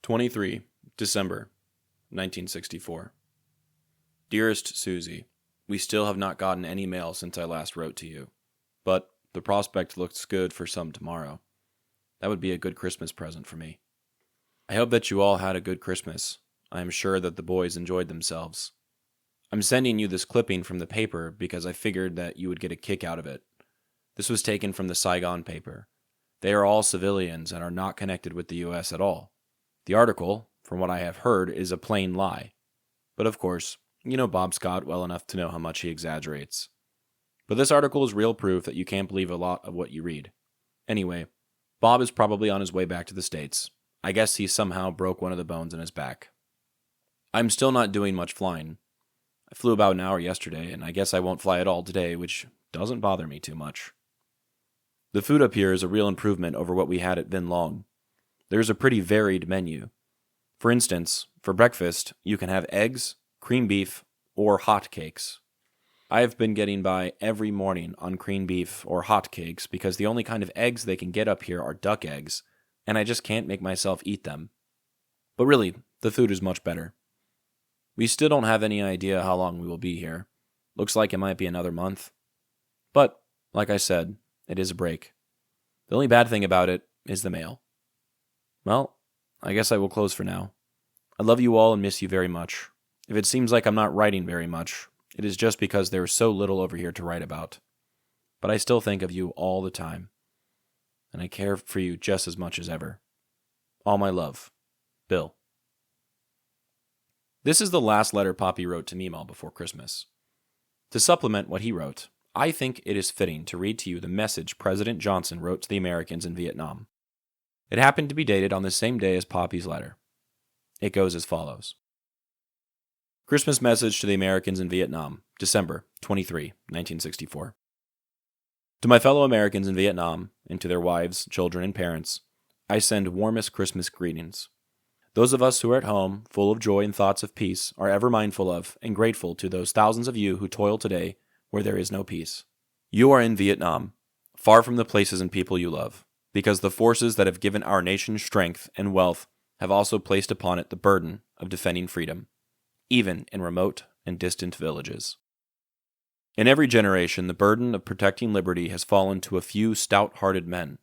23 December 1964. Dearest Suzie, we still have not gotten any mail since I last wrote to you, but the prospect looks good for some tomorrow. That would be a good Christmas present for me. I hope that you all had a good Christmas. I am sure that the boys enjoyed themselves. I'm sending you this clipping from the paper because I figured that you would get a kick out of it. This was taken from the Saigon paper. They are all civilians and are not connected with the U.S. at all. The article, from what I have heard, is a plain lie. But of course, you know Bob Scott well enough to know how much he exaggerates. But this article is real proof that you can't believe a lot of what you read. Anyway, Bob is probably on his way back to the States. I guess he somehow broke one of the bones in his back. I'm still not doing much flying. I flew about an hour yesterday, and I guess I won't fly at all today, which doesn't bother me too much. The food up here is a real improvement over what we had at Vin Long. There's a pretty varied menu. For instance, for breakfast, you can have eggs, cream beef, or hot cakes. I have been getting by every morning on cream beef or hot cakes because the only kind of eggs they can get up here are duck eggs, and I just can't make myself eat them. But really, the food is much better. We still don't have any idea how long we will be here. Looks like it might be another month. But, like I said, it is a break. The only bad thing about it is the mail. Well, I guess I will close for now. I love you all and miss you very much. If it seems like I'm not writing very much, it is just because there is so little over here to write about. But I still think of you all the time. And I care for you just as much as ever. All my love. Bill. This is the last letter Popi wrote to Mema before Christmas. To supplement what he wrote, I think it is fitting to read to you the message President Johnson wrote to the Americans in Vietnam. It happened to be dated on the same day as Popi's letter. It goes as follows. Christmas message to the Americans in Vietnam, December 23, 1964. To my fellow Americans in Vietnam, and to their wives, children, and parents, I send warmest Christmas greetings. Those of us who are at home, full of joy and thoughts of peace, are ever mindful of and grateful to those thousands of you who toil today where there is no peace. You are in Vietnam, far from the places and people you love, because the forces that have given our nation strength and wealth have also placed upon it the burden of defending freedom, even in remote and distant villages. In every generation, the burden of protecting liberty has fallen to a few stout-hearted men.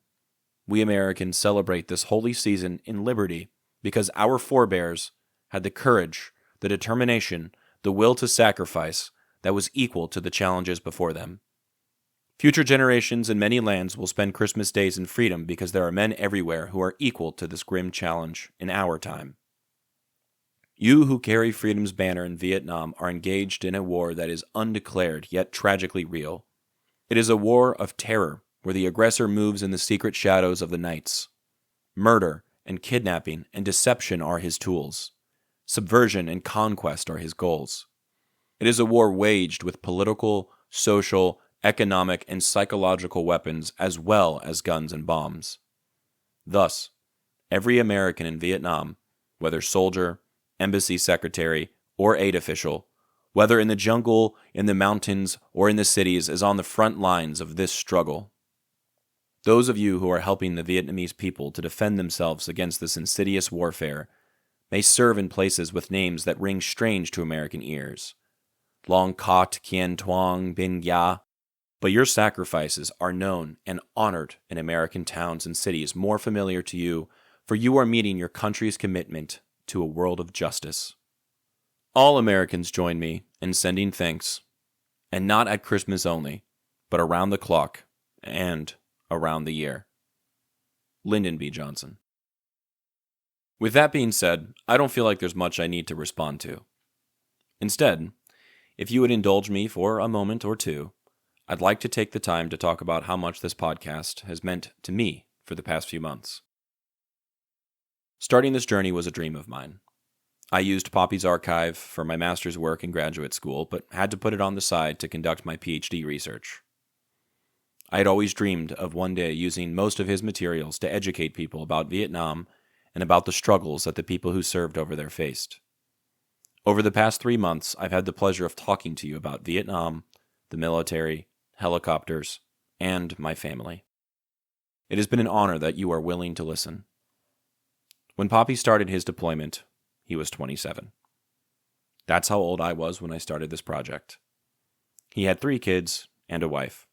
We Americans celebrate this holy season in liberty because our forebears had the courage, the determination, the will to sacrifice that was equal to the challenges before them. Future generations in many lands will spend Christmas days in freedom because there are men everywhere who are equal to this grim challenge in our time. You who carry freedom's banner in Vietnam are engaged in a war that is undeclared yet tragically real. It is a war of terror where the aggressor moves in the secret shadows of the nights. Murder and kidnapping and deception are his tools. Subversion and conquest are his goals. It is a war waged with political, social, economic, and psychological weapons as well as guns and bombs. Thus, every American in Vietnam, whether soldier, embassy secretary, or aid official, whether in the jungle, in the mountains, or in the cities, is on the front lines of this struggle. Those of you who are helping the Vietnamese people to defend themselves against this insidious warfare may serve in places with names that ring strange to American ears. Long Cot, Kien Tuong, Bin Ya. But your sacrifices are known and honored in American towns and cities more familiar to you, for you are meeting your country's commitment to a world of justice. All Americans join me in sending thanks, and not at Christmas only, but around the clock and around the year. Lyndon B. Johnson. With that being said, I don't feel like there's much I need to respond to. Instead, if you would indulge me for a moment or two, I'd like to take the time to talk about how much this podcast has meant to me for the past few months. Starting this journey was a dream of mine. I used Popi's archive for my master's work in graduate school, but had to put it on the side to conduct my PhD research. I had always dreamed of one day using most of his materials to educate people about Vietnam and about the struggles that the people who served over there faced. Over the past 3 months, I've had the pleasure of talking to you about Vietnam, the military, helicopters, and my family. It has been an honor that you are willing to listen. When Popi started his deployment, he was 27. That's how old I was when I started this project. He had 3 kids and a wife.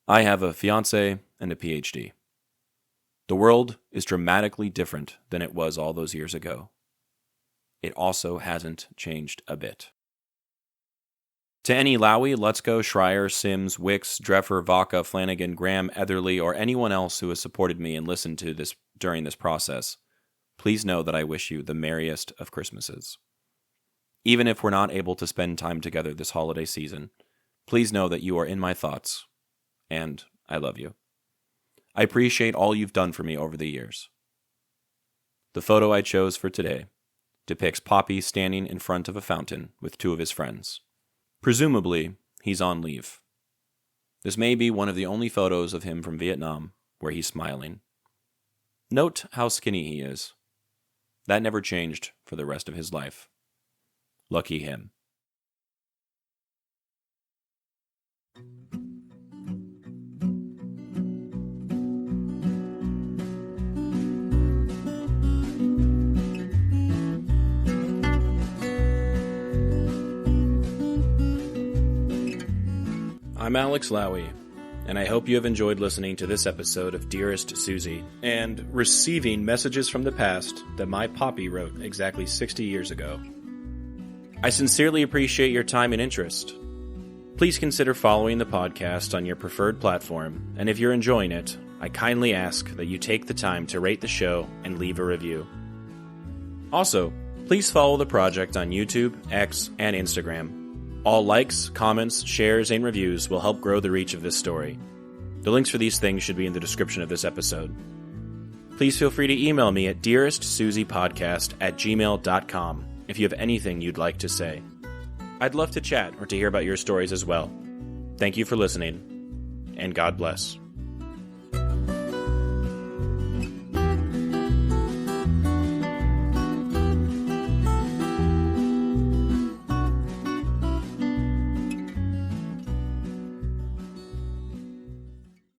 I have a fiancé and a PhD. The world is dramatically different than it was all those years ago. It also hasn't changed a bit. To any Lowy, Lutzko, Schreier, Sims, Wicks, Dreffer, Vaca, Flanagan, Graham, Etherly, or anyone else who has supported me and listened to this during this process, please know that I wish you the merriest of Christmases. Even if we're not able to spend time together this holiday season, please know that you are in my thoughts, and I love you. I appreciate all you've done for me over the years. The photo I chose for today depicts Popi standing in front of a fountain with 2 of his friends. Presumably, he's on leave. This may be one of the only photos of him from Vietnam where he's smiling. Note how skinny he is. That never changed for the rest of his life. Lucky him. I'm Alex Lowy, and I hope you have enjoyed listening to this episode of Dearest Suzie and receiving messages from the past that my Popi wrote exactly 60 years ago. I sincerely appreciate your time and interest. Please consider following the podcast on your preferred platform, and if you're enjoying it, I kindly ask that you take the time to rate the show and leave a review. Also, please follow the project on YouTube, X, and Instagram. All likes, comments, shares, and reviews will help grow the reach of this story. The links for these things should be in the description of this episode. Please feel free to email me at dearestsuziepodcast@gmail.com if you have anything you'd like to say. I'd love to chat or to hear about your stories as well. Thank you for listening, and God bless.